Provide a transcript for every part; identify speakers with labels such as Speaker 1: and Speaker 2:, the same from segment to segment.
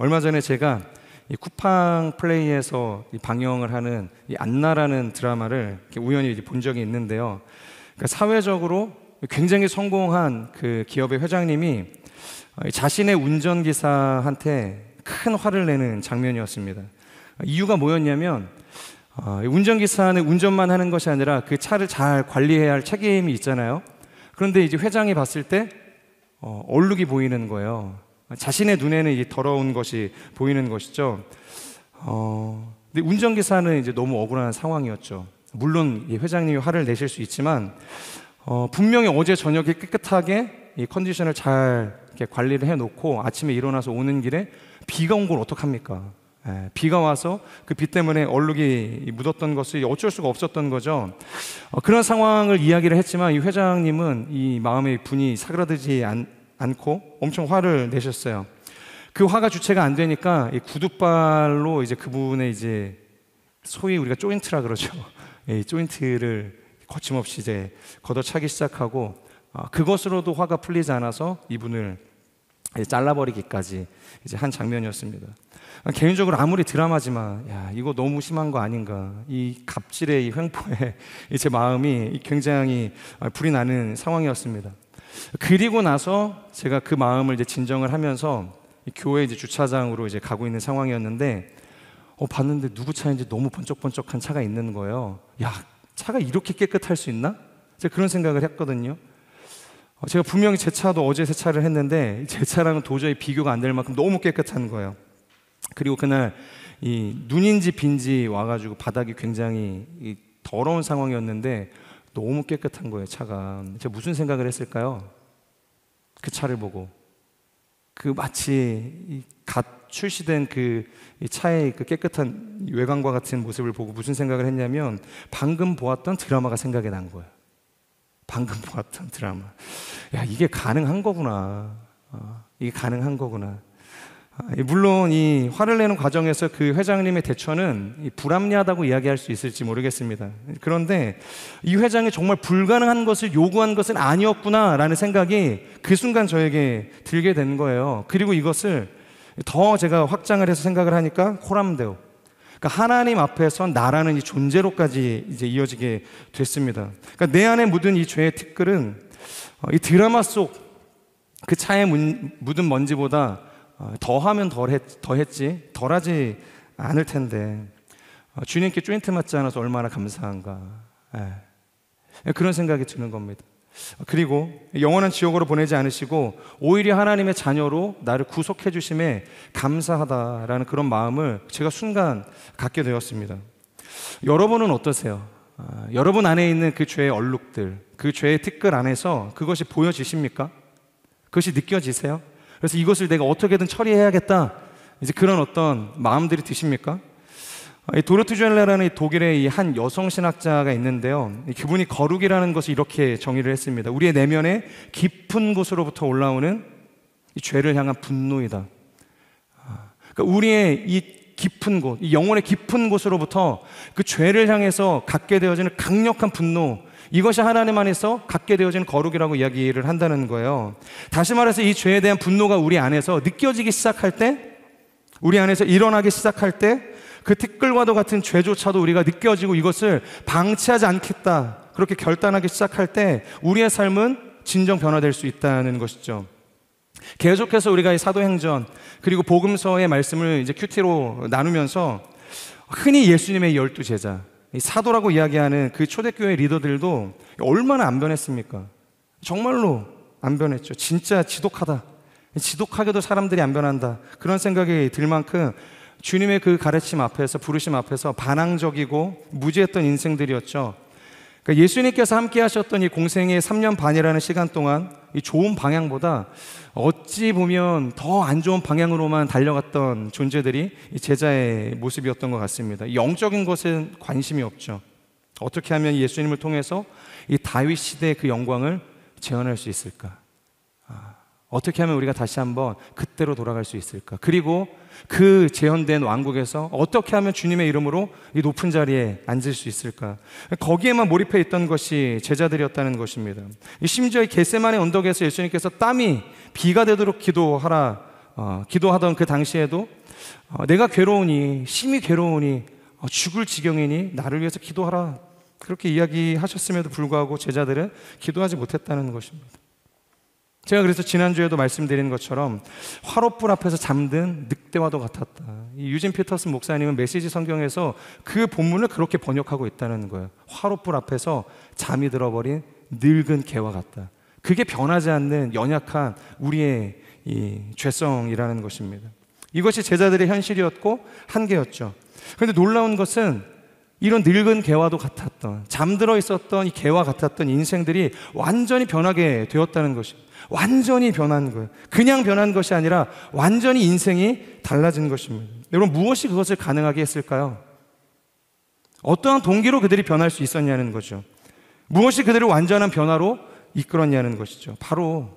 Speaker 1: 얼마 전에 제가 이 쿠팡 플레이에서 이 방영을 하는 이 안나라는 드라마를 우연히 본 적이 있는데요. 그러니까 사회적으로 굉장히 성공한 그 기업의 회장님이 자신의 운전기사한테 큰 화를 내는 장면이었습니다. 이유가 뭐였냐면 운전기사는 운전만 하는 것이 아니라 그 차를 잘 관리해야 할 책임이 있잖아요. 그런데 이제 회장이 봤을 때 얼룩이 보이는 거예요. 자신의 눈에는 이 더러운 것이 보이는 것이죠. 근데 운전기사는 이제 너무 억울한 상황이었죠. 물론 이 회장님이 화를 내실 수 있지만 분명히 어제 저녁에 깨끗하게 이 컨디션을 잘 이렇게 관리를 해놓고 아침에 일어나서 오는 길에 비가 온 걸 어떡합니까? 비가 와서 그 비 때문에 얼룩이 묻었던 것이 어쩔 수가 없었던 거죠. 그런 상황을 이야기를 했지만 이 회장님은 이 마음의 분이 사그라들지 않고 엄청 화를 내셨어요. 그 화가 주체가 안 되니까 이 구둣발로 이제 그분의 이제 소위 우리가 조인트라 그러죠. 이 조인트를 거침없이 이제 걷어차기 시작하고 그것으로도 화가 풀리지 않아서 이분을 잘라버리기까지 이제 한 장면이었습니다. 개인적으로 아무리 드라마지만 야 이거 너무 심한 거 아닌가, 이 갑질의 이 횡포에 제 마음이 굉장히 불이 나는 상황이었습니다. 그리고 나서 제가 그 마음을 이제 진정을 하면서 교회 이제 주차장으로 이제 가고 있는 상황이었는데 봤는데 누구 차인지 너무 번쩍번쩍한 차가 있는 거예요. 야 차가 이렇게 깨끗할 수 있나? 제가 그런 생각을 했거든요. 제가 분명히 제 차도 어제 세차를 했는데 제 차랑은 도저히 비교가 안 될 만큼 너무 깨끗한 거예요. 그리고 그날 이 눈인지 빈지 와가지고 바닥이 굉장히 더러운 상황이었는데 너무 깨끗한 거예요, 차가. 제가 무슨 생각을 했을까요? 그 차를 보고 그 마치 갓 출시된 그 차의 그 깨끗한 외관과 같은 모습을 보고 무슨 생각을 했냐면 방금 보았던 드라마가 생각이 난 거예요. 방금 보았던 드라마. 야 이게 가능한 거구나. 이게 가능한 거구나. 물론 이 화를 내는 과정에서 그 회장님의 대처는 불합리하다고 이야기할 수 있을지 모르겠습니다. 그런데 이 회장이 정말 불가능한 것을 요구한 것은 아니었구나라는 생각이 그 순간 저에게 들게 된 거예요. 그리고 이것을 더 제가 확장을 해서 생각을 하니까 코람데오, 그러니까 하나님 앞에서 나라는 이 존재로까지 이제 이어지게 됐습니다. 그러니까 내 안에 묻은 이 죄의 티끌은 이 드라마 속 그 차에 묻은 먼지보다 더하면 더했지 덜하지 않을 텐데 주님께 조인트 맞지 않아서 얼마나 감사한가. 그런 생각이 드는 겁니다. 그리고 영원한 지옥으로 보내지 않으시고 오히려 하나님의 자녀로 나를 구속해 주심에 감사하다라는 그런 마음을 제가 순간 갖게 되었습니다. 여러분은 어떠세요? 여러분 안에 있는 그 죄의 얼룩들, 그 죄의 티끌 안에서 그것이 보여지십니까? 그것이 느껴지세요? 그래서 이것을 내가 어떻게든 처리해야겠다, 이제 그런 어떤 마음들이 드십니까? 도르트 쥘레라는 독일의 한 여성 신학자가 있는데요. 그분이 거룩이라는 것을 이렇게 정의를 했습니다. 우리의 내면의 깊은 곳으로부터 올라오는 이 죄를 향한 분노이다. 그러니까 우리의 이 깊은 곳, 이 영혼의 깊은 곳으로부터 그 죄를 향해서 갖게 되어지는 강력한 분노, 이것이 하나님 안에서 갖게 되어지는 거룩이라고 이야기를 한다는 거예요. 다시 말해서 이 죄에 대한 분노가 우리 안에서 느껴지기 시작할 때, 우리 안에서 일어나기 시작할 때 그 티끌과도 같은 죄조차도 우리가 느껴지고 이것을 방치하지 않겠다, 그렇게 결단하기 시작할 때 우리의 삶은 진정 변화될 수 있다는 것이죠. 계속해서 우리가 이 사도행전 그리고 복음서의 말씀을 이제 큐티로 나누면서 흔히 예수님의 12 제자, 이 사도라고 이야기하는 그 초대교회 리더들도 얼마나 안 변했습니까? 정말로 안 변했죠. 진짜 지독하다, 지독하게도 사람들이 안 변한다, 그런 생각이 들 만큼 주님의 그 가르침 앞에서, 부르심 앞에서 반항적이고 무지했던 인생들이었죠. 그러니까 예수님께서 함께 하셨던 이 공생의 3년 반이라는 시간 동안 이 좋은 방향보다 어찌 보면 더 안 좋은 방향으로만 달려갔던 존재들이 이 제자의 모습이었던 것 같습니다. 영적인 것은 관심이 없죠. 어떻게 하면 예수님을 통해서 이 다윗 시대의 그 영광을 재현할 수 있을까? 어떻게 하면 우리가 다시 한번 그때로 돌아갈 수 있을까? 그리고 그 재현된 왕국에서 어떻게 하면 주님의 이름으로 이 높은 자리에 앉을 수 있을까? 거기에만 몰입해 있던 것이 제자들이었다는 것입니다. 심지어 이 겟세마네 언덕에서 예수님께서 땀이 비가 되도록 기도하라 기도하던 그 당시에도 내가 괴로우니, 심히 괴로우니, 죽을 지경이니 나를 위해서 기도하라, 그렇게 이야기하셨음에도 불구하고 제자들은 기도하지 못했다는 것입니다. 제가 그래서 지난주에도 말씀드린 것처럼 화롯불 앞에서 잠든 늑대와도 같았다. 이 유진 피터슨 목사님은 메시지 성경에서 그 본문을 그렇게 번역하고 있다는 거예요. 화롯불 앞에서 잠이 들어버린 늙은 개와 같다. 그게 변하지 않는 연약한 우리의 이 죄성이라는 것입니다. 이것이 제자들의 현실이었고 한계였죠. 그런데 놀라운 것은 이런 늙은 개와도 같았던, 잠들어 있었던 이 개와 같았던 인생들이 완전히 변하게 되었다는 것입니다. 완전히 변한 거예요. 그냥 변한 것이 아니라 완전히 인생이 달라진 것입니다. 여러분, 무엇이 그것을 가능하게 했을까요? 어떠한 동기로 그들이 변할 수 있었냐는 거죠. 무엇이 그들을 완전한 변화로 이끌었냐는 것이죠. 바로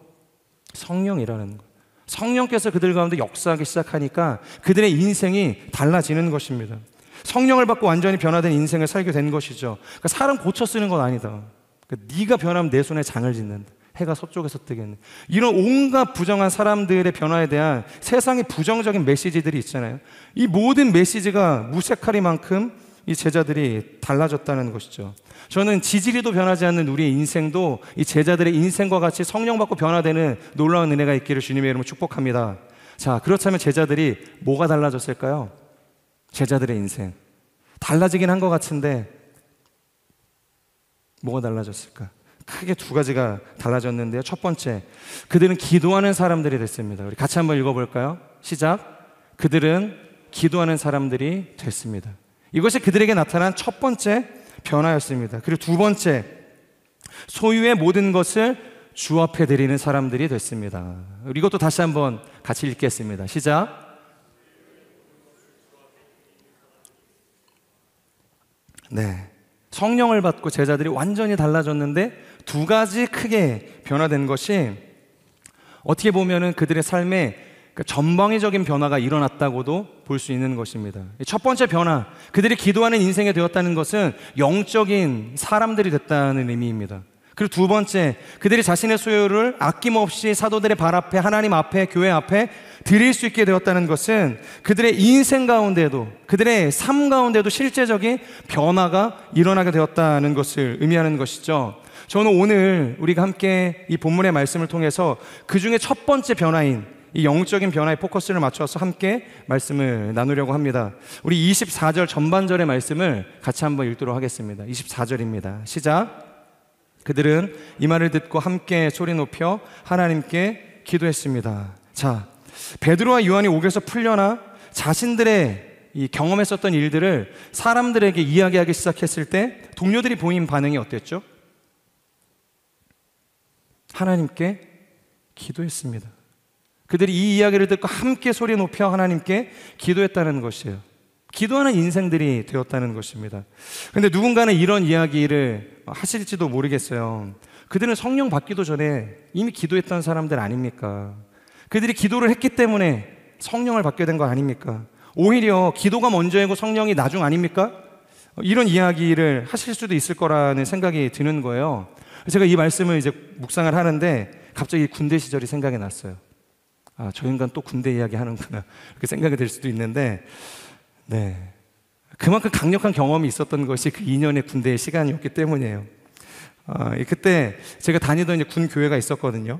Speaker 1: 성령이라는 거예요. 성령께서 그들 가운데 역사하기 시작하니까 그들의 인생이 달라지는 것입니다. 성령을 받고 완전히 변화된 인생을 살게 된 것이죠. 그러니까 사람 고쳐 쓰는 건 아니다. 그러니까 네가 변하면 내 손에 장을 짓는다. 해가 서쪽에서 뜨겠네. 이런 온갖 부정한 사람들의 변화에 대한 세상의 부정적인 메시지들이 있잖아요. 이 모든 메시지가 무색하리만큼 이 제자들이 달라졌다는 것이죠. 저는 지지리도 변하지 않는 우리의 인생도 이 제자들의 인생과 같이 성령 받고 변화되는 놀라운 은혜가 있기를 주님의 이름으로 축복합니다. 자, 그렇다면 제자들이 뭐가 달라졌을까요? 제자들의 인생 달라지긴 한 것 같은데 뭐가 달라졌을까? 크게 두 가지가 달라졌는데요. 첫 번째, 그들은 기도하는 사람들이 됐습니다. 우리 같이 한번 읽어볼까요? 시작. 그들은 기도하는 사람들이 됐습니다. 이것이 그들에게 나타난 첫 번째 변화였습니다. 그리고 두 번째, 소유의 모든 것을 주 앞에 드리는 사람들이 됐습니다. 이것도 다시 한번 같이 읽겠습니다. 시작. 네, 성령을 받고 제자들이 완전히 달라졌는데 두 가지 크게 변화된 것이 어떻게 보면은 그들의 삶에 전방위적인 변화가 일어났다고도 볼 수 있는 것입니다. 첫 번째 변화, 그들이 기도하는 인생이 되었다는 것은 영적인 사람들이 됐다는 의미입니다. 그리고 두 번째, 그들이 자신의 소유를 아낌없이 사도들의 발 앞에, 하나님 앞에, 교회 앞에 드릴 수 있게 되었다는 것은 그들의 인생 가운데도, 그들의 삶 가운데도 실제적인 변화가 일어나게 되었다는 것을 의미하는 것이죠. 저는 오늘 우리가 함께 이 본문의 말씀을 통해서 그 중에 첫 번째 변화인 이 영적인 변화에 포커스를 맞춰서 함께 말씀을 나누려고 합니다. 우리 24절 전반절의 말씀을 같이 한번 읽도록 하겠습니다. 24절입니다. 시작. 그들은 이 말을 듣고 함께 소리 높여 하나님께 기도했습니다. 자, 베드로와 요한이 옥에서 풀려나 자신들의 이 경험했었던 일들을 사람들에게 이야기하기 시작했을 때 동료들이 보인 반응이 어땠죠? 하나님께 기도했습니다. 그들이 이 이야기를 듣고 함께 소리 높여 하나님께 기도했다는 것이에요. 기도하는 인생들이 되었다는 것입니다. 그런데 누군가는 이런 이야기를 하실지도 모르겠어요. 그들은 성령 받기도 전에 이미 기도했던 사람들 아닙니까? 그들이 기도를 했기 때문에 성령을 받게 된 거 아닙니까? 오히려 기도가 먼저이고 성령이 나중 아닙니까? 이런 이야기를 하실 수도 있을 거라는 생각이 드는 거예요. 제가 이 말씀을 이제 묵상을 하는데 갑자기 군대 시절이 생각이 났어요. 아, 저 인간 또 군대 이야기 하는구나, 이렇게 생각이 들 수도 있는데, 네, 그만큼 강력한 경험이 있었던 것이 그 2년의 군대의 시간이었기 때문이에요. 그때 제가 다니던 이제 군 교회가 있었거든요.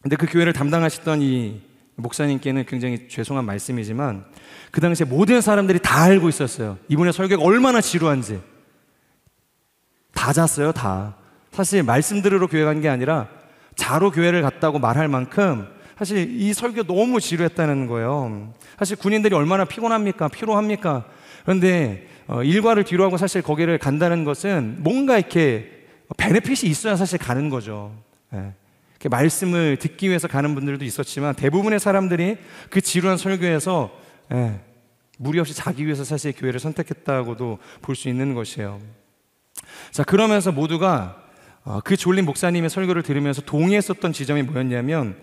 Speaker 1: 근데 그 교회를 담당하시던 이 목사님께는 굉장히 죄송한 말씀이지만 그 당시에 모든 사람들이 다 알고 있었어요. 이분의 설교가 얼마나 지루한지. 다 잤어요, 다. 사실 말씀 들으러 교회 간 게 아니라 자러 교회를 갔다고 말할 만큼 사실 이 설교 너무 지루했다는 거예요. 사실 군인들이 얼마나 피곤합니까? 피로합니까? 그런데 일과를 뒤로 하고 사실 거기를 간다는 것은 뭔가 이렇게 베네핏이 있어야 사실 가는 거죠. 예. 말씀을 듣기 위해서 가는 분들도 있었지만 대부분의 사람들이 그 지루한 설교에서 무리 없이 자기 위해서 사실 교회를 선택했다고도 볼 수 있는 것이에요. 자, 그러면서 모두가 그 졸린 목사님의 설교를 들으면서 동의했었던 지점이 뭐였냐면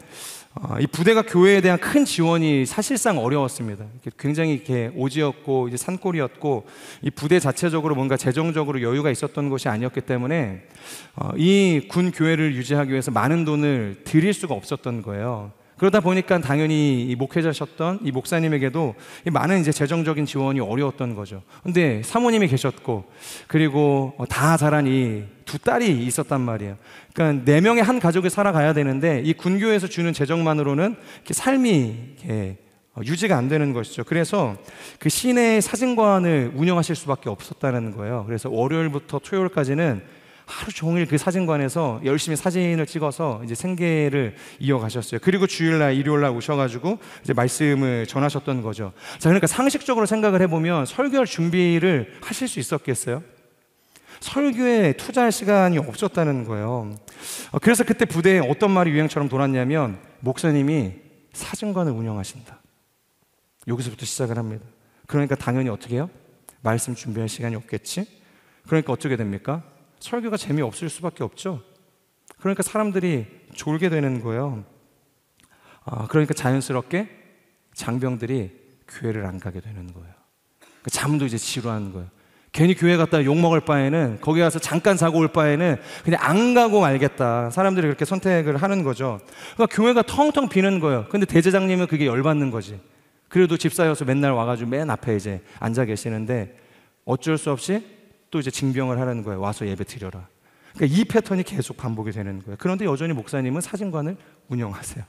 Speaker 1: 이 부대가 교회에 대한 큰 지원이 사실상 어려웠습니다. 굉장히 이렇게 오지였고 이제 산골이었고 이 부대 자체적으로 뭔가 재정적으로 여유가 있었던 것이 아니었기 때문에 이 군 교회를 유지하기 위해서 많은 돈을 들일 수가 없었던 거예요. 그러다 보니까 당연히 이 목회자셨던 이 목사님에게도 이 많은 이제 재정적인 지원이 어려웠던 거죠. 근데 사모님이 계셨고, 그리고 다 자란 이 두 딸이 있었단 말이에요. 그러니까 4명의 한 가족이 살아가야 되는데 이 군교에서 주는 재정만으로는 이렇게 삶이 이렇게 유지가 안 되는 것이죠. 그래서 그 시내 사진관을 운영하실 수밖에 없었다는 거예요. 그래서 월요일부터 토요일까지는 하루 종일 그 사진관에서 열심히 사진을 찍어서 이제 생계를 이어가셨어요. 그리고 주일날, 일요일날 오셔가지고 이제 말씀을 전하셨던 거죠. 자, 그러니까 상식적으로 생각을 해보면 설교할 준비를 하실 수 있었겠어요? 설교에 투자할 시간이 없었다는 거예요. 그래서 그때 부대에 어떤 말이 유행처럼 돌았냐면, 목사님이 사진관을 운영하신다. 여기서부터 시작을 합니다. 그러니까 당연히 어떻게 해요? 말씀 준비할 시간이 없겠지? 그러니까 어떻게 됩니까? 설교가 재미없을 수밖에 없죠. 그러니까 사람들이 졸게 되는 거예요. 그러니까 자연스럽게 장병들이 교회를 안 가게 되는 거예요. 잠도 이제 지루한 거예요. 괜히 교회 갔다 욕먹을 바에는, 거기 가서 잠깐 자고 올 바에는 그냥 안 가고 말겠다. 사람들이 그렇게 선택을 하는 거죠. 그러니까 교회가 텅텅 비는 거예요. 근데 대제장님은 그게 열받는 거지. 그래도 집사여서 맨날 와가지고 맨 앞에 이제 앉아 계시는데 어쩔 수 없이 또 이제 징병을 하라는 거예요. 와서 예배 드려라. 그러니까 이 패턴이 계속 반복이 되는 거예요. 그런데 여전히 목사님은 사진관을 운영하세요.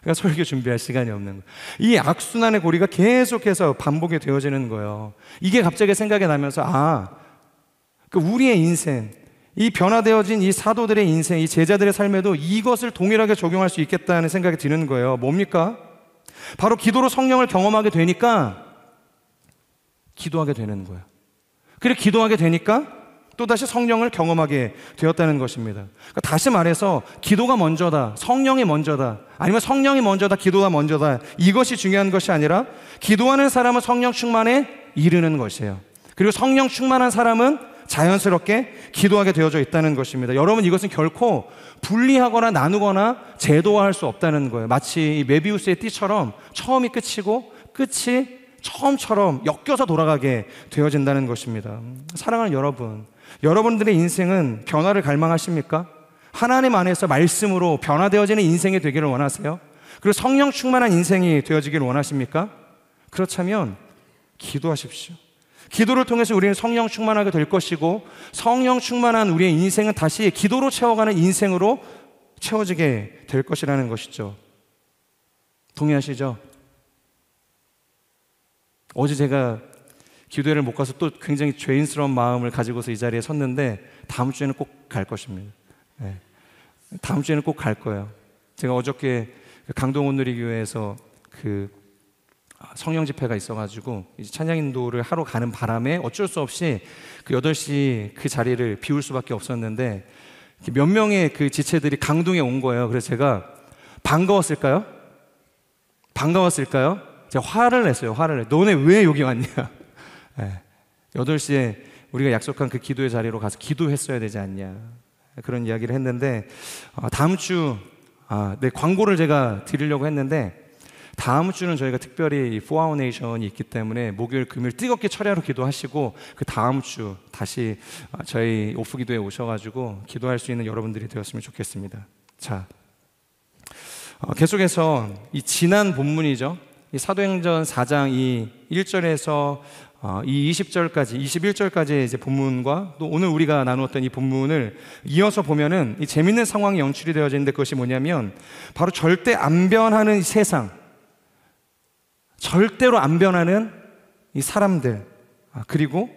Speaker 1: 그러니까 설교 준비할 시간이 없는 거예요. 이 악순환의 고리가 계속해서 반복이 되어지는 거예요. 이게 갑자기 생각이 나면서 우리의 인생, 이 변화되어진 이 사도들의 인생, 이 제자들의 삶에도 이것을 동일하게 적용할 수 있겠다는 생각이 드는 거예요. 뭡니까? 바로 기도로 성령을 경험하게 되니까 기도하게 되는 거예요. 그래 기도하게 되니까 또다시 성령을 경험하게 되었다는 것입니다. 그러니까 다시 말해서 기도가 먼저다, 성령이 먼저다, 아니면 성령이 먼저다, 기도가 먼저다, 이것이 중요한 것이 아니라 기도하는 사람은 성령 충만에 이르는 것이에요. 그리고 성령 충만한 사람은 자연스럽게 기도하게 되어져 있다는 것입니다. 여러분, 이것은 결코 분리하거나 나누거나 제도화할 수 없다는 거예요. 마치 이 메비우스의 띠처럼 처음이 끝이고 끝이 처음처럼 엮여서 돌아가게 되어진다는 것입니다. 사랑하는 여러분, 여러분들의 인생은 변화를 갈망하십니까? 하나님 안에서 말씀으로 변화되어지는 인생이 되기를 원하세요? 그리고 성령 충만한 인생이 되어지기를 원하십니까? 그렇다면 기도하십시오. 기도를 통해서 우리는 성령 충만하게 될 것이고, 성령 충만한 우리의 인생은 다시 기도로 채워가는 인생으로 채워지게 될 것이라는 것이죠. 동의하시죠? 어제 제가 기도회를 못 가서 또 굉장히 죄인스러운 마음을 가지고서 이 자리에 섰는데 다음 주에는 꼭 갈 것입니다. 네. 다음 주에는 꼭 갈 거예요. 제가 어저께 강동 온누리교회에서 그 성령 집회가 있어가지고 이제 찬양 인도를 하러 가는 바람에 어쩔 수 없이 그 8시 그 자리를 비울 수밖에 없었는데, 몇 명의 그 지체들이 강동에 온 거예요. 그래서 제가 반가웠을까요? 제가 화를 냈어요. 너네 왜 여기 왔냐? 네. 8시에 우리가 약속한 그 기도의 자리로 가서 기도했어야 되지 않냐, 그런 이야기를 했는데, 다음 주 광고를 제가 드리려고 했는데, 다음 주는 저희가 특별히 포아우네이션이 있기 때문에 목요일, 금요일 뜨겁게 철야로 기도하시고, 그 다음 주 다시 저희 오프 기도에 오셔가지고 기도할 수 있는 여러분들이 되었으면 좋겠습니다. 자, 계속해서 이 지난 본문이죠. 이 사도행전 4장 이 1절에서 이 20절까지, 21절까지의 이제 본문과 또 오늘 우리가 나누었던 이 본문을 이어서 보면은 이 재밌는 상황이 연출이 되어지는데, 그것이 뭐냐면 바로 절대 안 변하는 이 세상, 절대로 안 변하는 이 사람들, 그리고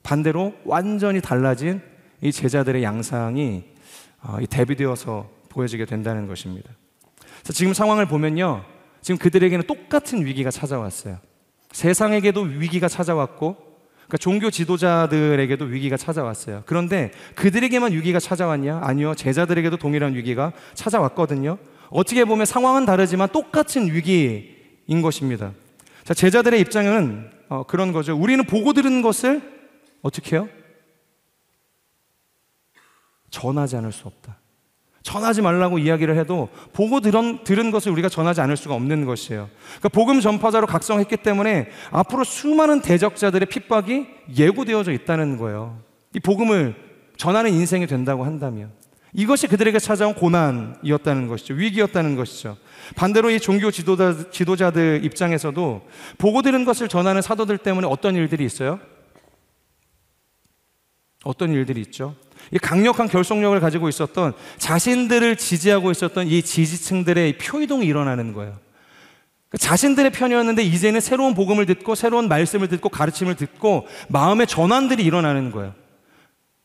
Speaker 1: 반대로 완전히 달라진 이 제자들의 양상이 대비되어서 보여지게 된다는 것입니다. 지금 상황을 보면요, 지금 그들에게는 똑같은 위기가 찾아왔어요. 세상에게도 위기가 찾아왔고, 그러니까 종교 지도자들에게도 위기가 찾아왔어요. 그런데 그들에게만 위기가 찾아왔냐? 아니요, 제자들에게도 동일한 위기가 찾아왔거든요. 어떻게 보면 상황은 다르지만 똑같은 위기인 것입니다. 자, 제자들의 입장은 그런 거죠. 우리는 보고 들은 것을 어떻게 해요? 전하지 않을 수 없다. 전하지 말라고 이야기를 해도 보고 들은 것을 우리가 전하지 않을 수가 없는 것이에요. 그러니까 복음 전파자로 각성했기 때문에 앞으로 수많은 대적자들의 핍박이 예고되어져 있다는 거예요. 이 복음을 전하는 인생이 된다고 한다면. 이것이 그들에게 찾아온 고난이었다는 것이죠. 위기였다는 것이죠. 반대로 이 종교 지도자들 입장에서도 보고 들은 것을 전하는 사도들 때문에 어떤 일들이 있어요? 어떤 일들이 있죠? 이 강력한 결속력을 가지고 있었던, 자신들을 지지하고 있었던 이 지지층들의 표이동이 일어나는 거예요. 자신들의 편이었는데 이제는 새로운 복음을 듣고 새로운 말씀을 듣고 가르침을 듣고 마음의 전환들이 일어나는 거예요.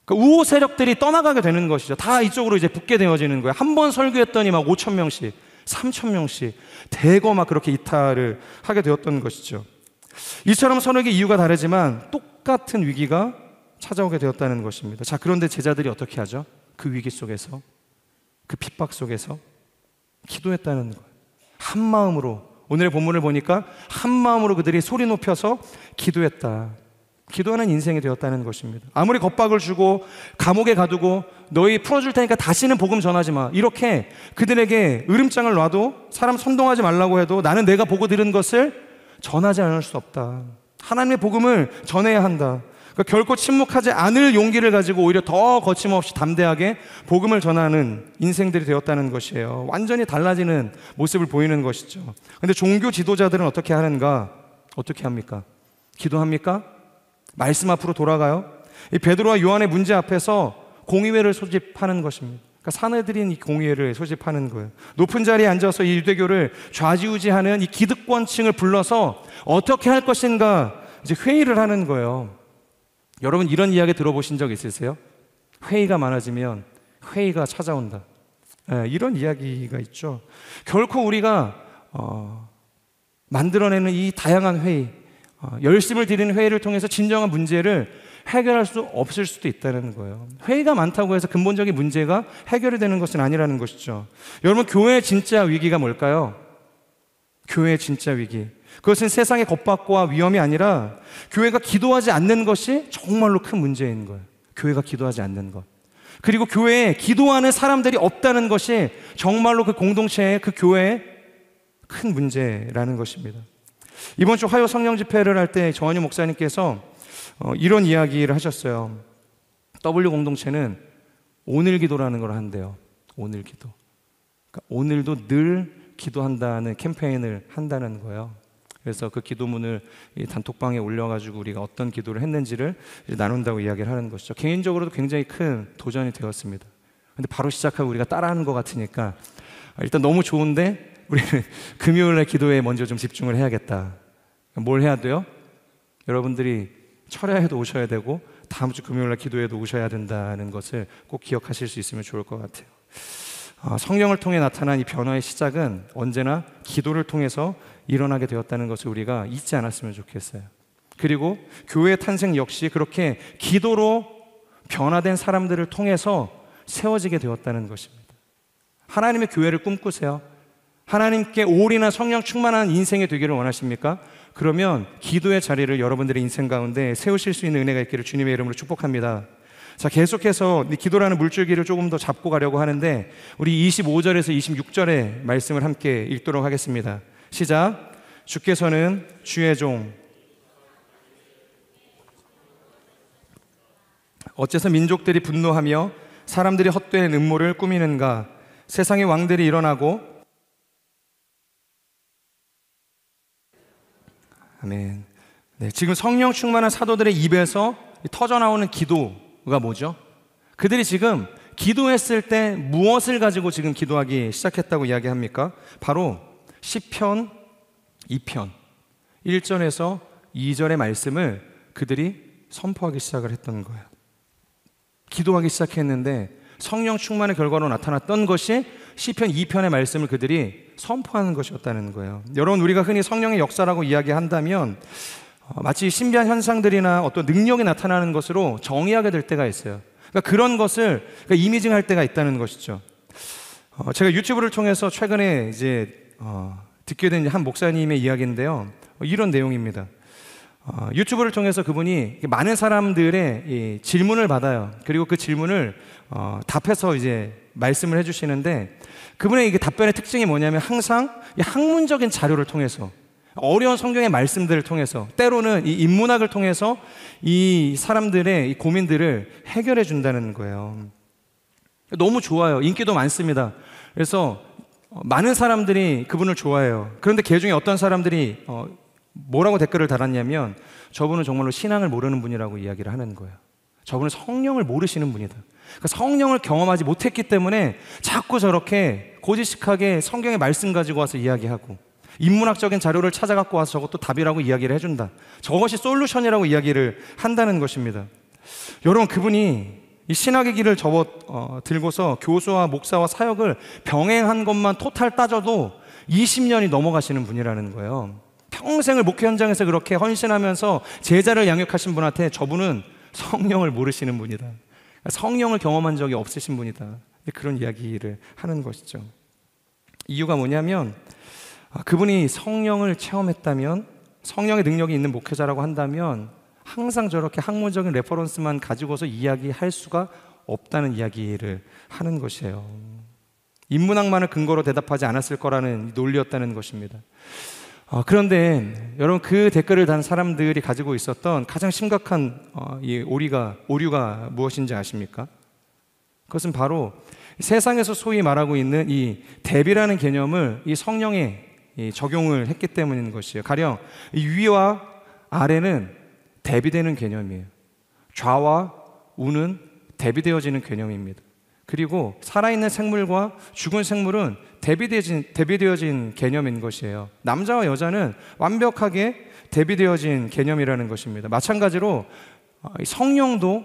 Speaker 1: 그러니까 우호 세력들이 떠나가게 되는 것이죠. 다 이쪽으로 이제 붙게 되어지는 거예요. 한 번 설교했더니 막 5천 명씩, 3천 명씩 대거 막 그렇게 이탈을 하게 되었던 것이죠. 이처럼 서로에게 이유가 다르지만 똑같은 위기가 찾아오게 되었다는 것입니다. 자, 그런데 제자들이 어떻게 하죠? 그 위기 속에서, 그 핍박 속에서 기도했다는 거예요. 한 마음으로, 오늘의 본문을 보니까 한 마음으로 그들이 소리 높여서 기도했다. 기도하는 인생이 되었다는 것입니다. 아무리 겁박을 주고 감옥에 가두고 너희 풀어줄 테니까 다시는 복음 전하지 마, 이렇게 그들에게 으름장을 놔도, 사람 선동하지 말라고 해도 나는 내가 보고 들은 것을 전하지 않을 수 없다. 하나님의 복음을 전해야 한다. 그러니까 결코 침묵하지 않을 용기를 가지고 오히려 더 거침없이 담대하게 복음을 전하는 인생들이 되었다는 것이에요. 완전히 달라지는 모습을 보이는 것이죠. 그런데 종교 지도자들은 어떻게 하는가? 어떻게 합니까? 기도합니까? 말씀 앞으로 돌아가요? 이 베드로와 요한의 문제 앞에서 공의회를 소집하는 것입니다. 그러니까 사내들인 이 공의회를 소집하는 거예요. 높은 자리에 앉아서 이 유대교를 좌지우지하는 이 기득권층을 불러서 어떻게 할 것인가 이제 회의를 하는 거예요. 여러분, 이런 이야기 들어보신 적 있으세요? 회의가 많아지면 회의가 찾아온다. 이런 이야기가 있죠. 결코 우리가 만들어내는 이 다양한 회의, 열심을 들이는 회의를 통해서 진정한 문제를 해결할 수 없을 수도 있다는 거예요. 회의가 많다고 해서 근본적인 문제가 해결이 되는 것은 아니라는 것이죠. 여러분, 교회의 진짜 위기가 뭘까요? 교회의 진짜 위기, 그것은 세상의 겁박과 위험이 아니라 교회가 기도하지 않는 것이 정말로 큰 문제인 거예요. 교회가 기도하지 않는 것, 그리고 교회에 기도하는 사람들이 없다는 것이 정말로 그 공동체의, 그 교회의 큰 문제라는 것입니다. 이번 주 화요 성령 집회를 할 때 정한유 목사님께서 이런 이야기를 하셨어요. W 공동체는 오늘 기도라는 걸 한대요. 오늘 기도. 그러니까 오늘도 늘 기도한다는 캠페인을 한다는 거예요. 그래서 그 기도문을 이 단톡방에 올려가지고 우리가 어떤 기도를 했는지를 나눈다고 이야기를 하는 것이죠. 개인적으로도 굉장히 큰 도전이 되었습니다. 근데 바로 시작하고 우리가 따라하는 것 같으니까 일단 너무 좋은데 우리는 금요일날 기도에 먼저 좀 집중을 해야겠다. 뭘 해야 돼요? 여러분들이 철야에도 오셔야 되고 다음 주 금요일날 기도에도 오셔야 된다는 것을 꼭 기억하실 수 있으면 좋을 것 같아요. 성령을 통해 나타난 이 변화의 시작은 언제나 기도를 통해서 일어나게 되었다는 것을 우리가 잊지 않았으면 좋겠어요. 그리고 교회의 탄생 역시 그렇게 기도로 변화된 사람들을 통해서 세워지게 되었다는 것입니다. 하나님의 교회를 꿈꾸세요. 하나님께 올인한 성령 충만한 인생이 되기를 원하십니까? 그러면 기도의 자리를 여러분들의 인생 가운데 세우실 수 있는 은혜가 있기를 주님의 이름으로 축복합니다. 자, 계속해서 기도라는 물줄기를 조금 더 잡고 가려고 하는데 우리 25절에서 26절의 말씀을 함께 읽도록 하겠습니다. 시작. 주께서는 주의 종 어째서 민족들이 분노하며 사람들이 헛된 음모를 꾸미는가? 세상의 왕들이 일어나고 아멘. 네, 지금 성령 충만한 사도들의 입에서 터져나오는 기도가 뭐죠? 그들이 지금 기도했을 때 무엇을 가지고 지금 기도하기 시작했다고 이야기합니까? 바로 시편 2편 1절에서 2절의 말씀을 그들이 선포하기 시작을 했던 거예요. 기도하기 시작했는데 성령 충만의 결과로 나타났던 것이 시편 2편의 말씀을 그들이 선포하는 것이었다는 거예요. 여러분, 우리가 흔히 성령의 역사라고 이야기한다면 마치 신비한 현상들이나 어떤 능력이 나타나는 것으로 정의하게 될 때가 있어요. 그러니까 그런 것을 이미징할 때가 있다는 것이죠. 제가 유튜브를 통해서 최근에 이제 듣게 된 한 목사님의 이야기인데요. 이런 내용입니다. 유튜브를 통해서 그분이 많은 사람들의 이 질문을 받아요. 그리고 그 질문을 답해서 이제 말씀을 해주시는데 그분의 이게 답변의 특징이 뭐냐면 항상 이 학문적인 자료를 통해서 어려운 성경의 말씀들을 통해서 때로는 이 인문학을 통해서 이 사람들의 이 고민들을 해결해 준다는 거예요. 너무 좋아요. 인기도 많습니다. 그래서 많은 사람들이 그분을 좋아해요. 그런데 그 중에 어떤 사람들이 뭐라고 댓글을 달았냐면 저분은 정말로 신앙을 모르는 분이라고 이야기를 하는 거예요. 저분은 성령을 모르시는 분이다. 그러니까 성령을 경험하지 못했기 때문에 자꾸 저렇게 고지식하게 성경의 말씀 가지고 와서 이야기하고 인문학적인 자료를 찾아갖고 와서 저것도 답이라고 이야기를 해준다. 저것이 솔루션이라고 이야기를 한다는 것입니다. 여러분, 그분이 이 신학의 길을 들고서 교수와 목사와 사역을 병행한 것만 토탈 따져도 20년이 넘어가시는 분이라는 거예요. 평생을 목회 현장에서 그렇게 헌신하면서 제자를 양육하신 분한테 저분은 성령을 모르시는 분이다. 성령을 경험한 적이 없으신 분이다. 그런 이야기를 하는 것이죠. 이유가 뭐냐면 그분이 성령을 체험했다면, 성령의 능력이 있는 목회자라고 한다면 항상 저렇게 학문적인 레퍼런스만 가지고서 이야기할 수가 없다는 이야기를 하는 것이에요. 인문학만을 근거로 대답하지 않았을 거라는 논리였다는 것입니다. 그런데 여러분, 그 댓글을 단 사람들이 가지고 있었던 가장 심각한 오류가 무엇인지 아십니까? 그것은 바로 세상에서 소위 말하고 있는 이 대비라는 개념을 이 성령에 적용을 했기 때문인 것이에요. 가령 이 위와 아래는 대비되는 개념이에요. 좌와 우는 대비되어지는 개념입니다. 그리고 살아있는 생물과 죽은 생물은 대비되어진 개념인 것이에요. 남자와 여자는 완벽하게 대비되어진 개념이라는 것입니다. 마찬가지로 성령도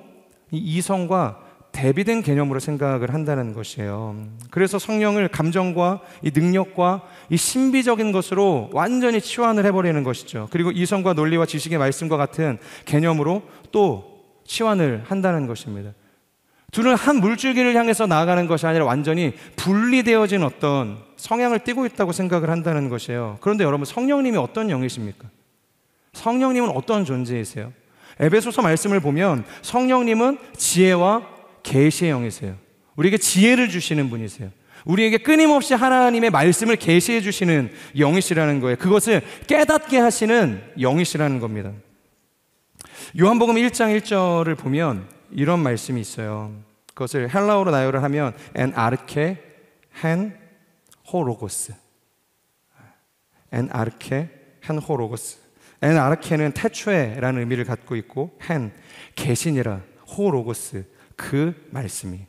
Speaker 1: 이성과 대비된 개념으로 생각을 한다는 것이에요. 그래서 성령을 감정과 이 능력과 이 신비적인 것으로 완전히 치환을 해버리는 것이죠. 그리고 이성과 논리와 지식의 말씀과 같은 개념으로 또 치환을 한다는 것입니다. 둘은 한 물줄기를 향해서 나아가는 것이 아니라 완전히 분리되어진 어떤 성향을 띠고 있다고 생각을 한다는 것이에요. 그런데 여러분, 성령님이 어떤 영이십니까? 성령님은 어떤 존재이세요? 에베소서 말씀을 보면 성령님은 지혜와 계시의 영이세요. 우리에게 지혜를 주시는 분이세요. 우리에게 끊임없이 하나님의 말씀을 계시해 주시는 영이시라는 거예요. 그것을 깨닫게 하시는 영이시라는 겁니다. 요한복음 1장 1절을 보면 이런 말씀이 있어요. 그것을 헬라어로 나열을 하면 엔 아르케 헨 호로고스. 엔 아르케 헨 호로고스. 엔 아르케는 태초에라는 의미를 갖고 있고 헨 계시니라, 호로고스 그 말씀이.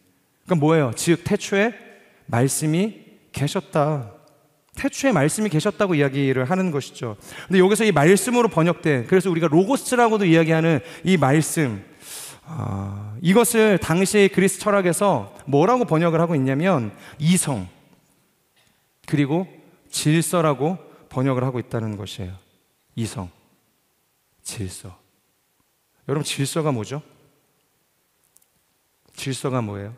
Speaker 1: 그러니까 뭐예요? 즉 태초에 말씀이 계셨다. 태초에 말씀이 계셨다고 이야기를 하는 것이죠. 근데 여기서 이 말씀으로 번역된, 그래서 우리가 로고스라고도 이야기하는 이 말씀, 이것을 당시 그리스 철학에서 뭐라고 번역을 하고 있냐면 이성 그리고 질서라고 번역을 하고 있다는 것이에요. 이성, 질서. 여러분, 질서가 뭐죠? 질서가 뭐예요?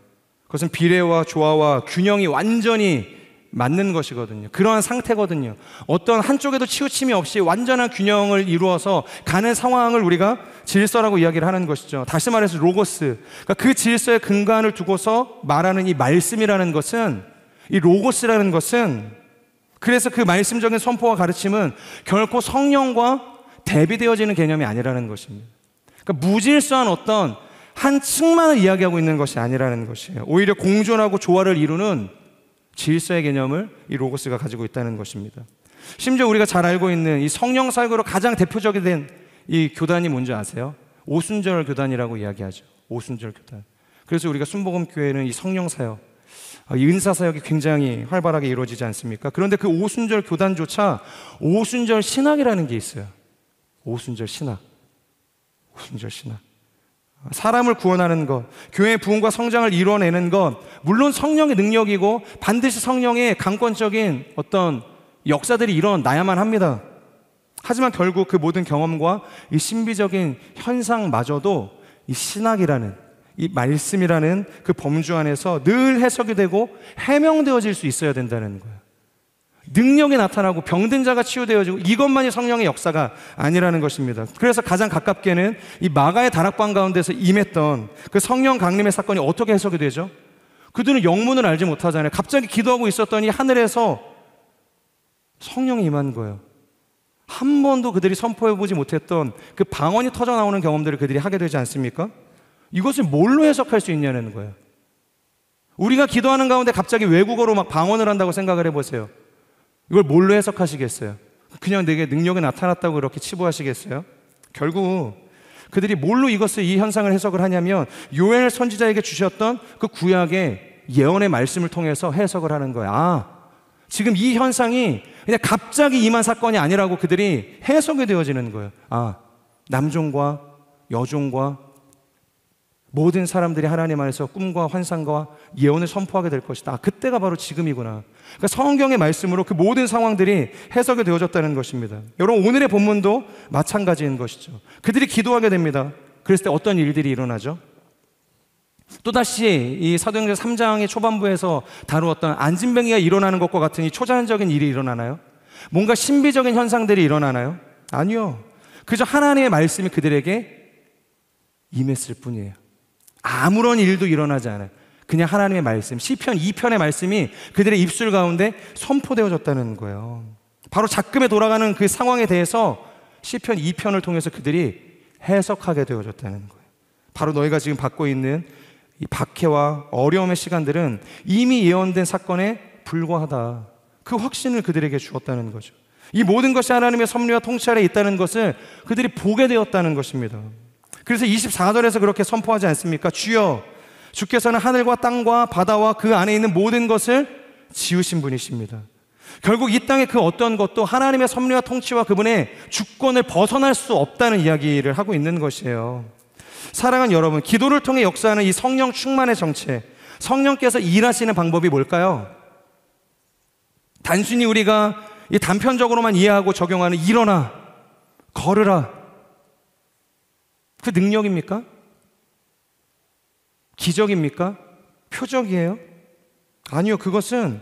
Speaker 1: 그것은 비례와 조화와 균형이 완전히 맞는 것이거든요. 그러한 상태거든요. 어떤 한쪽에도 치우침이 없이 완전한 균형을 이루어서 가는 상황을 우리가 질서라고 이야기를 하는 것이죠. 다시 말해서 로고스. 그러니까 그 질서의 근간을 두고서 말하는 이 말씀이라는 것은, 이 로고스라는 것은, 그래서 그 말씀적인 선포와 가르침은 결코 성령과 대비되어지는 개념이 아니라는 것입니다. 그러니까 무질서한 어떤 한 층만을 이야기하고 있는 것이 아니라는 것이에요. 오히려 공존하고 조화를 이루는 질서의 개념을 이 로고스가 가지고 있다는 것입니다. 심지어 우리가 잘 알고 있는 이 성령 사역으로 가장 대표적이 된 이 교단이 뭔지 아세요? 오순절 교단이라고 이야기하죠. 오순절 교단. 그래서 우리가 순복음 교회는 이 성령 사역, 이 은사 사역이 굉장히 활발하게 이루어지지 않습니까? 그런데 그 오순절 교단조차 오순절 신학이라는 게 있어요. 오순절 신학. 오순절 신학. 사람을 구원하는 것, 교회의 부흥과 성장을 이루어내는 것, 물론 성령의 능력이고 반드시 성령의 강권적인 어떤 역사들이 일어나야만 합니다. 하지만 결국 그 모든 경험과 이 신비적인 현상마저도 이 신학이라는, 이 말씀이라는 그 범주 안에서 늘 해석이 되고 해명되어질 수 있어야 된다는 거예요. 능력이 나타나고 병든 자가 치유되어지고 이것만이 성령의 역사가 아니라는 것입니다. 그래서 가장 가깝게는 이 마가의 다락방 가운데서 임했던 그 성령 강림의 사건이 어떻게 해석이 되죠? 그들은 영문을 알지 못하잖아요. 갑자기 기도하고 있었더니 하늘에서 성령이 임한 거예요. 한 번도 그들이 선포해보지 못했던 그 방언이 터져나오는 경험들을 그들이 하게 되지 않습니까? 이것을 뭘로 해석할 수 있냐는 거예요. 우리가 기도하는 가운데 갑자기 외국어로 막 방언을 한다고 생각을 해보세요. 이걸 뭘로 해석하시겠어요? 그냥 내게 능력이 나타났다고 그렇게 치부하시겠어요? 결국 그들이 뭘로 이 현상을 해석을 하냐면 요엘 선지자에게 주셨던 그 구약의 예언의 말씀을 통해서 해석을 하는 거야. 지금 이 현상이 그냥 갑자기 임한 사건이 아니라고 그들이 해석이 되어지는 거예요. 남종과 여종과 모든 사람들이 하나님 안에서 꿈과 환상과 예언을 선포하게 될 것이다. 그때가 바로 지금이구나. 그러니까 성경의 말씀으로 그 모든 상황들이 해석이 되어졌다는 것입니다. 여러분, 오늘의 본문도 마찬가지인 것이죠. 그들이 기도하게 됩니다. 그랬을 때 어떤 일들이 일어나죠? 또다시 이 사도행전 3장의 초반부에서 다루었던 안진뱅이가 일어나는 것과 같은 이 초자연적인 일이 일어나나요? 뭔가 신비적인 현상들이 일어나나요? 아니요. 그저 하나님의 말씀이 그들에게 임했을 뿐이에요. 아무런 일도 일어나지 않아요. 그냥 하나님의 말씀, 시편 2편의 말씀이 그들의 입술 가운데 선포되어졌다는 거예요. 바로 작금에 돌아가는 그 상황에 대해서 시편 2편을 통해서 그들이 해석하게 되어졌다는 거예요. 바로 너희가 지금 받고 있는 이 박해와 어려움의 시간들은 이미 예언된 사건에 불과하다. 그 확신을 그들에게 주었다는 거죠. 이 모든 것이 하나님의 섭리와 통치 아래 있다는 것을 그들이 보게 되었다는 것입니다. 그래서 24절에서 그렇게 선포하지 않습니까? 주여, 주께서는 하늘과 땅과 바다와 그 안에 있는 모든 것을 지으신 분이십니다. 결국 이 땅의 그 어떤 것도 하나님의 섭리와 통치와 그분의 주권을 벗어날 수 없다는 이야기를 하고 있는 것이에요. 사랑하는 여러분, 기도를 통해 역사하는 이 성령 충만의 정체, 성령께서 일하시는 방법이 뭘까요? 단순히 우리가 이 단편적으로만 이해하고 적용하는 일어나, 걸으라, 그 능력입니까? 기적입니까? 표적이에요? 아니요, 그것은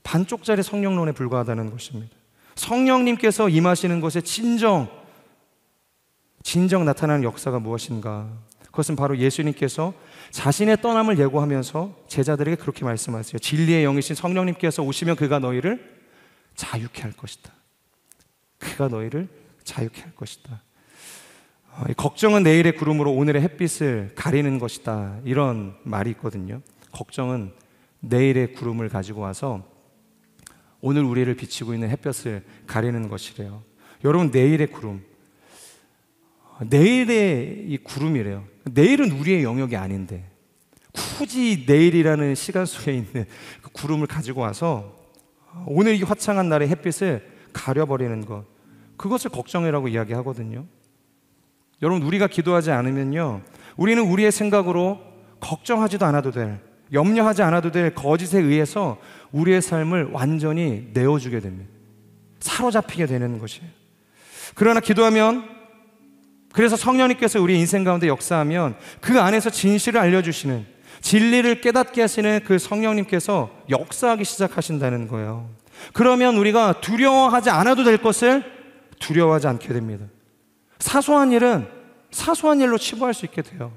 Speaker 1: 반쪽짜리 성령론에 불과하다는 것입니다. 성령님께서 임하시는 것에 진정 나타나는 역사가 무엇인가? 그것은 바로 예수님께서 자신의 떠남을 예고하면서 제자들에게 그렇게 말씀하세요. 진리의 영이신 성령님께서 오시면 그가 너희를 자유케 할 것이다. 그가 너희를 자유케 할 것이다. 걱정은 내일의 구름으로 오늘의 햇빛을 가리는 것이다. 이런 말이 있거든요. 걱정은 내일의 구름을 가지고 와서 오늘 우리를 비치고 있는 햇볕을 가리는 것이래요. 여러분, 내일의 구름, 내일의 이 구름이래요. 내일은 우리의 영역이 아닌데 굳이 내일이라는 시간 속에 있는 그 구름을 가지고 와서 오늘 이 화창한 날의 햇빛을 가려버리는 것, 그것을 걱정이라고 이야기하거든요. 여러분, 우리가 기도하지 않으면요, 우리는 우리의 생각으로 걱정하지도 않아도 될, 염려하지 않아도 될 거짓에 의해서 우리의 삶을 완전히 내어주게 됩니다. 사로잡히게 되는 것이에요. 그러나 기도하면, 그래서 성령님께서 우리 인생 가운데 역사하면 그 안에서 진실을 알려주시는, 진리를 깨닫게 하시는 그 성령님께서 역사하기 시작하신다는 거예요. 그러면 우리가 두려워하지 않아도 될 것을 두려워하지 않게 됩니다. 사소한 일은 사소한 일로 치부할 수 있게 돼요.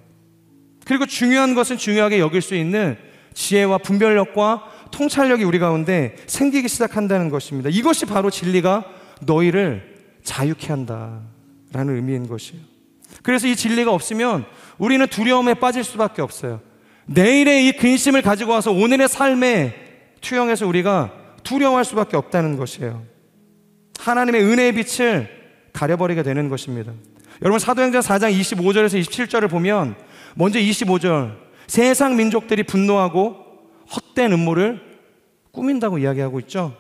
Speaker 1: 그리고 중요한 것은 중요하게 여길 수 있는 지혜와 분별력과 통찰력이 우리 가운데 생기기 시작한다는 것입니다. 이것이 바로 진리가 너희를 자유케 한다라는 의미인 것이에요. 그래서 이 진리가 없으면 우리는 두려움에 빠질 수밖에 없어요. 내일의 이 근심을 가지고 와서 오늘의 삶에 투영해서 우리가 두려워할 수밖에 없다는 것이에요. 하나님의 은혜의 빛을 가려버리게 되는 것입니다. 여러분, 사도행전 4장 25절에서 27절을 보면 먼저 25절, 세상 민족들이 분노하고 헛된 음모를 꾸민다고 이야기하고 있죠.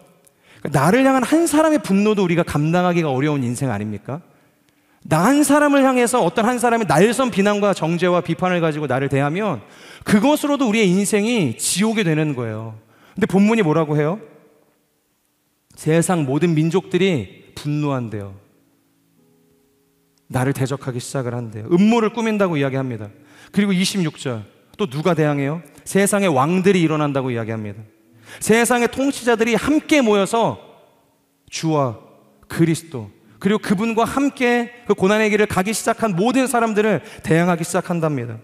Speaker 1: 그러니까 나를 향한 한 사람의 분노도 우리가 감당하기가 어려운 인생 아닙니까? 나 한 사람을 향해서 어떤 한 사람이 날선 비난과 정죄와 비판을 가지고 나를 대하면 그것으로도 우리의 인생이 지옥이 되는 거예요. 근데 본문이 뭐라고 해요? 세상 모든 민족들이 분노한대요. 나를 대적하기 시작을 한대요. 음모를 꾸민다고 이야기합니다. 그리고 26절, 또 누가 대항해요? 세상의 왕들이 일어난다고 이야기합니다. 세상의 통치자들이 함께 모여서 주와 그리스도, 그리고 그분과 함께 그 고난의 길을 가기 시작한 모든 사람들을 대항하기 시작한답니다.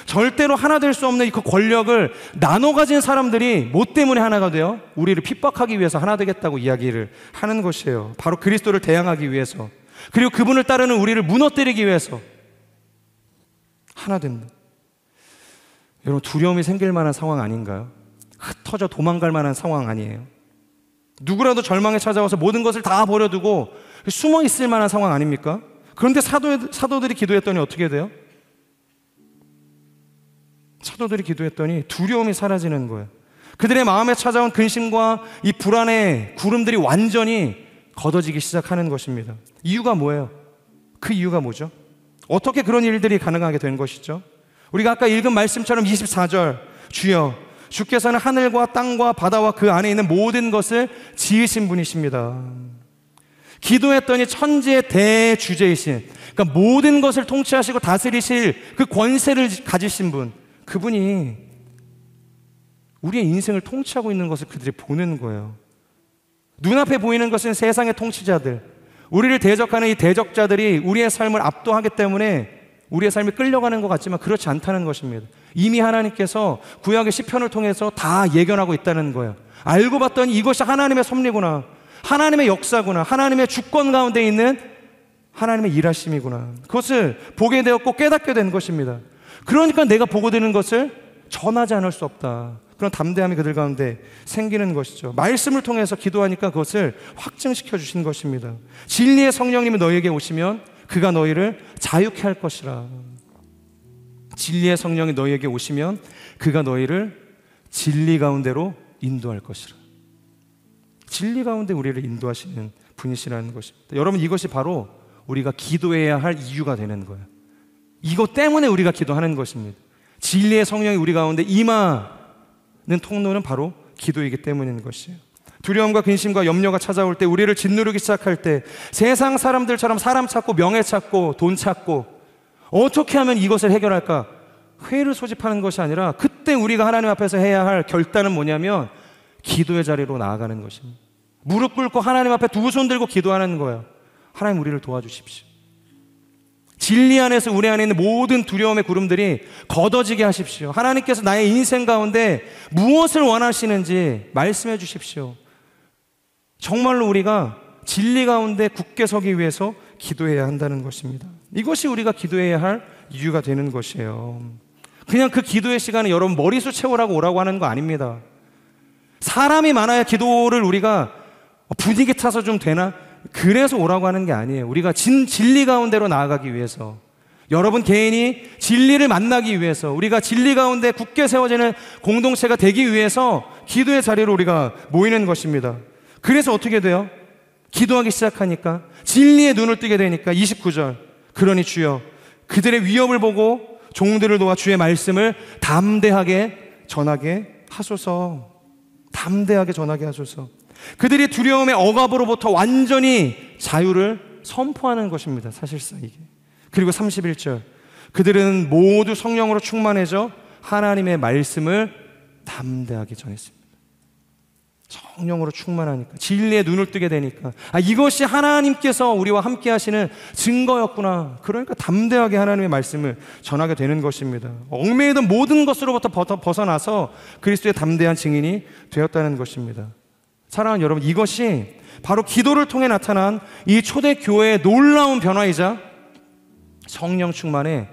Speaker 1: 절대로 하나 될 수 없는 그 권력을 나눠 가진 사람들이 뭐 때문에 하나가 돼요? 우리를 핍박하기 위해서 하나 되겠다고 이야기를 하는 것이에요. 바로 그리스도를 대항하기 위해서, 그리고 그분을 따르는 우리를 무너뜨리기 위해서 하나 됩니다. 여러분, 두려움이 생길 만한 상황 아닌가요? 흩어져 도망갈 만한 상황 아니에요. 누구라도 절망에 찾아와서 모든 것을 다 버려두고 숨어 있을 만한 상황 아닙니까? 그런데 사도들이 기도했더니 어떻게 돼요? 사도들이 기도했더니 두려움이 사라지는 거예요. 그들의 마음에 찾아온 근심과 이 불안의 구름들이 완전히 걷어지기 시작하는 것입니다. 이유가 뭐예요? 그 이유가 뭐죠? 어떻게 그런 일들이 가능하게 된 것이죠? 우리가 아까 읽은 말씀처럼 24절, 주여 주께서는 하늘과 땅과 바다와 그 안에 있는 모든 것을 지으신 분이십니다. 기도했더니 천지의 대주제이신, 그러니까 모든 것을 통치하시고 다스리실 그 권세를 가지신 분, 그분이 우리의 인생을 통치하고 있는 것을 그들이 보는 거예요. 눈앞에 보이는 것은 세상의 통치자들, 우리를 대적하는 이 대적자들이 우리의 삶을 압도하기 때문에 우리의 삶이 끌려가는 것 같지만 그렇지 않다는 것입니다. 이미 하나님께서 구약의 시편을 통해서 다 예견하고 있다는 거예요. 알고 봤더니 이것이 하나님의 섭리구나, 하나님의 역사구나, 하나님의 주권 가운데 있는 하나님의 일하심이구나, 그것을 보게 되었고 깨닫게 된 것입니다. 그러니까 내가 보고 드는 것을 전하지 않을 수 없다, 그런 담대함이 그들 가운데 생기는 것이죠. 말씀을 통해서 기도하니까 그것을 확증시켜 주신 것입니다. 진리의 성령님이 너희에게 오시면 그가 너희를 자유케 할 것이라. 진리의 성령이 너희에게 오시면 그가 너희를 진리 가운데로 인도할 것이라. 진리 가운데 우리를 인도하시는 분이시라는 것입니다. 여러분, 이것이 바로 우리가 기도해야 할 이유가 되는 거예요. 이것 때문에 우리가 기도하는 것입니다. 진리의 성령이 우리 가운데 임하는 통로는 바로 기도이기 때문인 것이에요. 두려움과 근심과 염려가 찾아올 때, 우리를 짓누르기 시작할 때, 세상 사람들처럼 사람 찾고 명예 찾고 돈 찾고 어떻게 하면 이것을 해결할까 회의를 소집하는 것이 아니라, 그때 우리가 하나님 앞에서 해야 할 결단은 뭐냐면 기도의 자리로 나아가는 것입니다. 무릎 꿇고 하나님 앞에 두 손 들고 기도하는 거예요. 하나님, 우리를 도와주십시오. 진리 안에서 우리 안에 있는 모든 두려움의 구름들이 걷어지게 하십시오. 하나님께서 나의 인생 가운데 무엇을 원하시는지 말씀해 주십시오. 정말로 우리가 진리 가운데 굳게 서기 위해서 기도해야 한다는 것입니다. 이것이 우리가 기도해야 할 이유가 되는 것이에요. 그냥 그 기도의 시간에 여러분 머리수 채우라고 오라고 하는 거 아닙니다. 사람이 많아야 기도를 우리가 분위기 타서 좀 되나? 그래서 오라고 하는 게 아니에요. 우리가 진리 가운데로 나아가기 위해서, 여러분 개인이 진리를 만나기 위해서, 우리가 진리 가운데 굳게 세워지는 공동체가 되기 위해서 기도의 자리로 우리가 모이는 것입니다. 그래서 어떻게 돼요? 기도하기 시작하니까 진리의 눈을 뜨게 되니까 29절, 그러니 주여 그들의 위협을 보고 종들을 도와 주의 말씀을 담대하게 전하게 하소서. 담대하게 전하게 하소서. 그들이 두려움의 억압으로부터 완전히 자유를 선포하는 것입니다, 사실상 이게. 그리고 31절, 그들은 모두 성령으로 충만해져 하나님의 말씀을 담대하게 전했습니다. 성령으로 충만하니까, 진리의 눈을 뜨게 되니까, 이것이 하나님께서 우리와 함께 하시는 증거였구나. 그러니까 담대하게 하나님의 말씀을 전하게 되는 것입니다. 얽매이던 모든 것으로부터 벗어나서 그리스도의 담대한 증인이 되었다는 것입니다. 사랑하는 여러분, 이것이 바로 기도를 통해 나타난 이 초대교회의 놀라운 변화이자 성령 충만의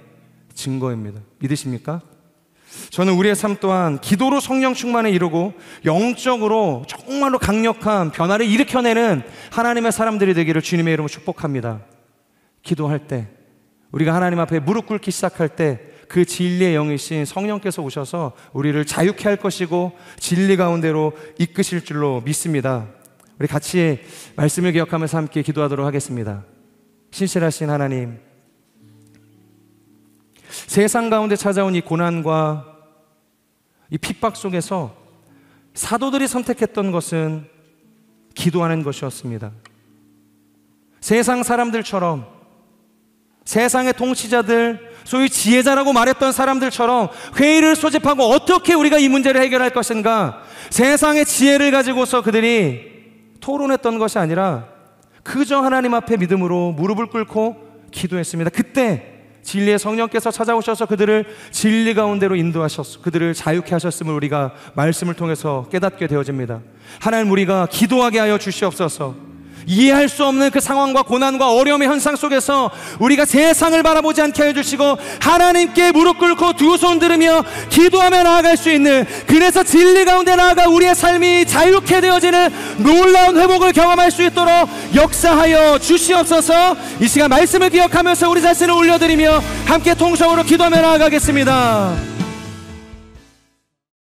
Speaker 1: 증거입니다. 믿으십니까? 저는 우리의 삶 또한 기도로 성령 충만에 이르고 영적으로 정말로 강력한 변화를 일으켜내는 하나님의 사람들이 되기를 주님의 이름으로 축복합니다. 기도할 때, 우리가 하나님 앞에 무릎 꿇기 시작할 때 그 진리의 영이신 성령께서 오셔서 우리를 자유케 할 것이고 진리 가운데로 이끄실 줄로 믿습니다. 우리 같이 말씀을 기억하면서 함께 기도하도록 하겠습니다. 신실하신 하나님, 세상 가운데 찾아온 이 고난과 이 핍박 속에서 사도들이 선택했던 것은 기도하는 것이었습니다. 세상 사람들처럼, 세상의 통치자들, 소위 지혜자라고 말했던 사람들처럼 회의를 소집하고 어떻게 우리가 이 문제를 해결할 것인가, 세상의 지혜를 가지고서 그들이 토론했던 것이 아니라 그저 하나님 앞에 믿음으로 무릎을 꿇고 기도했습니다. 그때 진리의 성령께서 찾아오셔서 그들을 진리 가운데로 인도하셨고 그들을 자유케 하셨음을 우리가 말씀을 통해서 깨닫게 되어집니다. 하나님, 우리가 기도하게 하여 주시옵소서. 이해할 수 없는 그 상황과 고난과 어려움의 현상 속에서 우리가 세상을 바라보지 않게 해주시고 하나님께 무릎 꿇고 두 손 들으며 기도하며 나아갈 수 있는, 그래서 진리 가운데 나아가 우리의 삶이 자유케 되어지는 놀라운 회복을 경험할 수 있도록 역사하여 주시옵소서. 이 시간 말씀을 기억하면서 우리 자신을 올려드리며 함께 통성으로 기도하며 나아가겠습니다.